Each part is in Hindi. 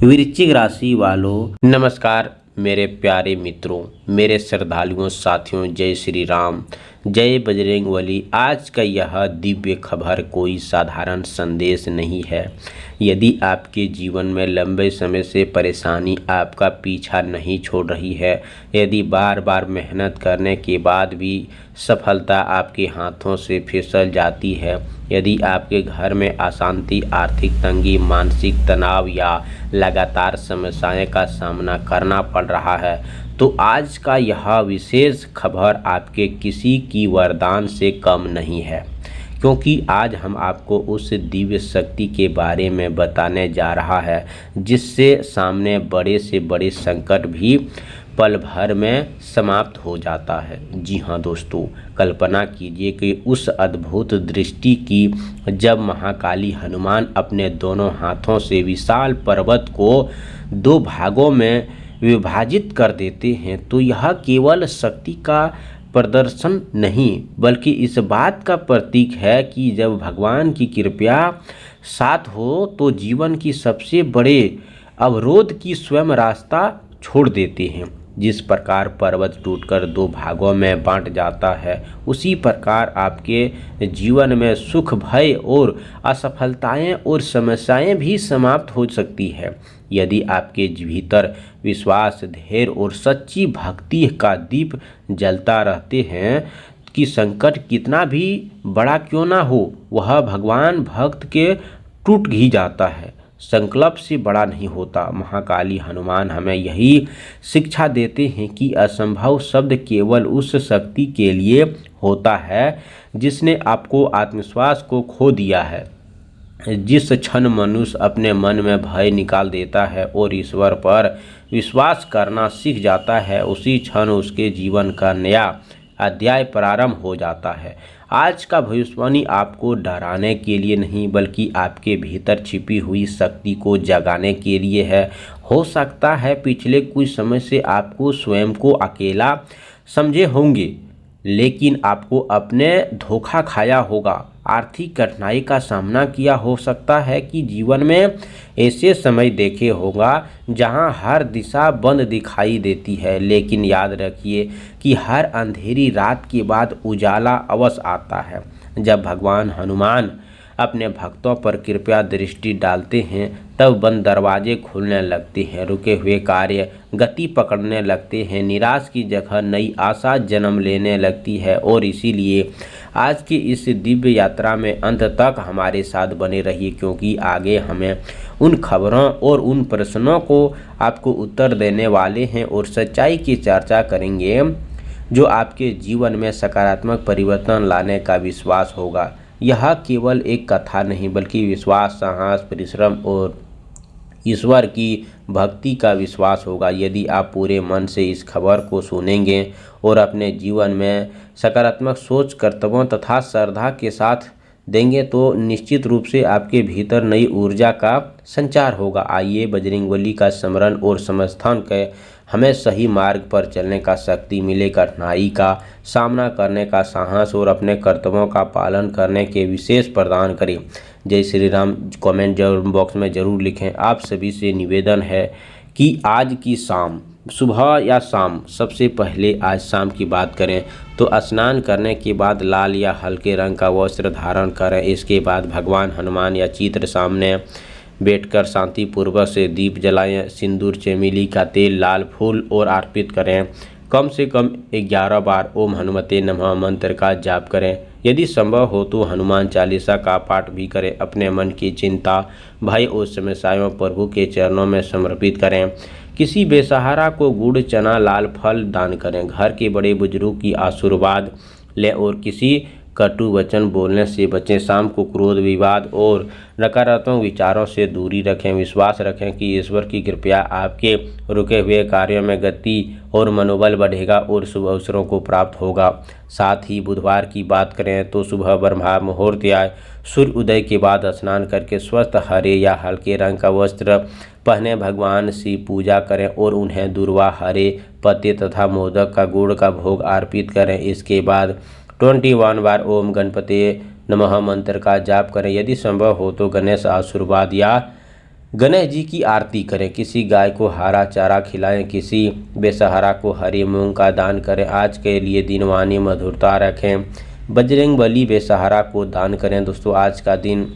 वृश्चिक राशि वालों नमस्कार। मेरे प्यारे मित्रों, मेरे श्रद्धालुओं, साथियों, जय श्री राम, जय बजरंगबली। आज का यह दिव्य खबर कोई साधारण संदेश नहीं है। यदि आपके जीवन में लंबे समय से परेशानी आपका पीछा नहीं छोड़ रही है, यदि बार बार मेहनत करने के बाद भी सफलता आपके हाथों से फिसल जाती है, यदि आपके घर में अशांति, आर्थिक तंगी, मानसिक तनाव या लगातार समस्याएं का सामना करना पड़ रहा है, तो आज का यह विशेष खबर आपके किसी की वरदान से कम नहीं है। क्योंकि आज हम आपको उस दिव्य शक्ति के बारे में बताने जा रहा है जिससे सामने बड़े से बड़े संकट भी पल भर में समाप्त हो जाता है। जी हाँ दोस्तों, कल्पना कीजिए कि उस अद्भुत दृष्टि की जब महाकाली हनुमान अपने दोनों हाथों से विशाल पर्वत को दो भागों में विभाजित कर देते हैं, तो यह केवल शक्ति का प्रदर्शन नहीं बल्कि इस बात का प्रतीक है कि जब भगवान की कृपा साथ हो तो जीवन की सबसे बड़े अवरोध की स्वयं रास्ता छोड़ देते हैं। जिस प्रकार पर्वत टूटकर दो भागों में बांट जाता है, उसी प्रकार आपके जीवन में सुख, भय और असफलताएं और समस्याएं भी समाप्त हो सकती है। यदि आपके भीतर विश्वास, धैर्य और सच्ची भक्ति का दीप जलता रहते हैं कि संकट कितना भी बड़ा क्यों ना हो, वह भगवान भक्त के टूट ही जाता है, संकल्प से बड़ा नहीं होता। महाकाली हनुमान हमें यही शिक्षा देते हैं कि असंभव शब्द केवल उस शक्ति के लिए होता है जिसने आपको आत्मविश्वास को खो दिया है। जिस क्षण मनुष्य अपने मन में भय निकाल देता है और ईश्वर पर विश्वास करना सीख जाता है, उसी क्षण उसके जीवन का नया अध्याय प्रारंभ हो जाता है। आज का भविष्यवाणी आपको डराने के लिए नहीं बल्कि आपके भीतर छिपी हुई शक्ति को जगाने के लिए है। हो सकता है पिछले कुछ समय से आपको स्वयं को अकेला समझे होंगे, लेकिन आपको अपने धोखा खाया होगा, आर्थिक कठिनाई का सामना किया हो सकता है कि जीवन में ऐसे समय देखे होगा जहां हर दिशा बंद दिखाई देती है, लेकिन याद रखिए कि हर अंधेरी रात के बाद उजाला अवश्य आता है। जब भगवान हनुमान अपने भक्तों पर कृपया दृष्टि डालते हैं तब बंद दरवाजे खुलने लगते हैं, रुके हुए कार्य गति पकड़ने लगते हैं, निराश की जगह नई आशा जन्म लेने लगती है। और इसीलिए आज की इस दिव्य यात्रा में अंत तक हमारे साथ बने रहिए, क्योंकि आगे हमें उन खबरों और उन प्रश्नों को आपको उत्तर देने वाले हैं और सच्चाई की चर्चा करेंगे जो आपके जीवन में सकारात्मक परिवर्तन लाने का विश्वास होगा। यह केवल एक कथा नहीं बल्कि विश्वास, साहस, परिश्रम और ईश्वर की भक्ति का विश्वास होगा। यदि आप पूरे मन से इस खबर को सुनेंगे और अपने जीवन में सकारात्मक सोच, कर्तव्यों तथा श्रद्धा के साथ देंगे तो निश्चित रूप से आपके भीतर नई ऊर्जा का संचार होगा। आइए बजरंगबली का स्मरण और समर्थन के हमें सही मार्ग पर चलने का शक्ति मिले, कठिनाई का सामना करने का साहस और अपने कर्तव्यों का पालन करने के विशेष प्रदान करें। जय श्री राम कमेंट बॉक्स में ज़रूर लिखें। आप सभी से निवेदन है कि आज की शाम, सुबह या शाम, सबसे पहले आज शाम की बात करें तो स्नान करने के बाद लाल या हल्के रंग का वस्त्र धारण करें। इसके बाद भगवान हनुमान या चित्र सामने बैठकर शांतिपूर्वक से दीप जलाएं, सिंदूर, चमेली का तेल, लाल फूल और अर्पित करें। कम से कम 11 बार ओम हनुमते नमः मंत्र का जाप करें। यदि संभव हो तो हनुमान चालीसा का पाठ भी करें। अपने मन की चिंता, भय और समस्याओं प्रभु के चरणों में समर्पित करें। किसी बेसहारा को गुड़, चना, लाल फल दान करें। घर के बड़े बुजुर्ग की आशीर्वाद लें और किसी कटु वचन बोलने से बचें। शाम को क्रोध, विवाद और नकारात्मक विचारों से दूरी रखें। विश्वास रखें कि ईश्वर की कृपया आपके रुके हुए कार्यों में गति और मनोबल बढ़ेगा और शुभ अवसरों को प्राप्त होगा। साथ ही बुधवार की बात करें तो सुबह ब्रह्म मुहूर्त या सूर्य उदय के बाद स्नान करके स्वस्थ हरे या हल्के रंग का वस्त्र पहने भगवान की पूजा करें और उन्हें दूर्वा, हरे पत्ते तथा मोदक का गुड़ का भोग अर्पित करें। इसके बाद 21 बार ओम गणपते नमः मंत्र का जाप करें। यदि संभव हो तो गणेश आशीर्वाद या गणेश जी की आरती करें, किसी गाय को हरा चारा खिलाएं, किसी बेसहारा को हरी मूंग का दान करें। आज के लिए दिनवानी मधुरता रखें, बजरंगबली बेसहारा को दान करें। दोस्तों आज का दिन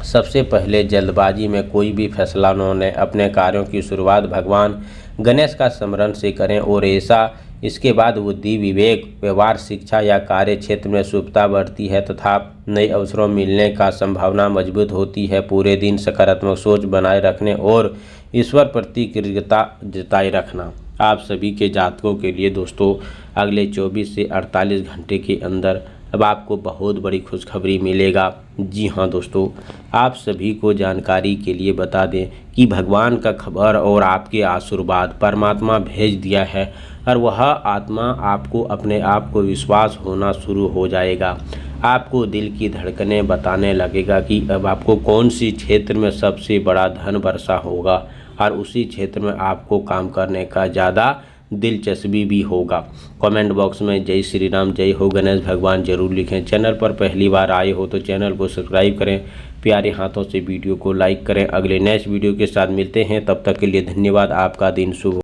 सबसे पहले जल्दबाजी में कोई भी फैसला न लें, अपने कार्यों की शुरुआत भगवान गणेश का स्मरण से करें और ऐसा इसके बाद बुद्धि विवेक व्यवहार शिक्षा या कार्य क्षेत्र में शुभता बढ़ती है तथा नए अवसरों मिलने का संभावना मजबूत होती है। पूरे दिन सकारात्मक सोच बनाए रखने और ईश्वर प्रति कृतज्ञता जताए रखना। आप सभी के जातकों के लिए दोस्तों अगले 24 से 48 घंटे के अंदर अब आपको बहुत बड़ी खुशखबरी मिलेगा। जी हाँ दोस्तों, आप सभी को जानकारी के लिए बता दें कि भगवान का खबर और आपके आशीर्वाद परमात्मा भेज दिया है और वह आत्मा आपको अपने आप को विश्वास होना शुरू हो जाएगा। आपको दिल की धड़कनें बताने लगेगा कि अब आपको कौन सी क्षेत्र में सबसे बड़ा धन वर्षा होगा और उसी क्षेत्र में आपको काम करने का ज़्यादा दिलचस्पी भी होगा। कमेंट बॉक्स में जय श्री राम, जय हो गणेश भगवान जरूर लिखें। चैनल पर पहली बार आए हो तो चैनल को सब्सक्राइब करें, प्यारे हाथों से वीडियो को लाइक करें। अगले नेक्स्ट वीडियो के साथ मिलते हैं, तब तक के लिए धन्यवाद। आपका दिन शुभ हो।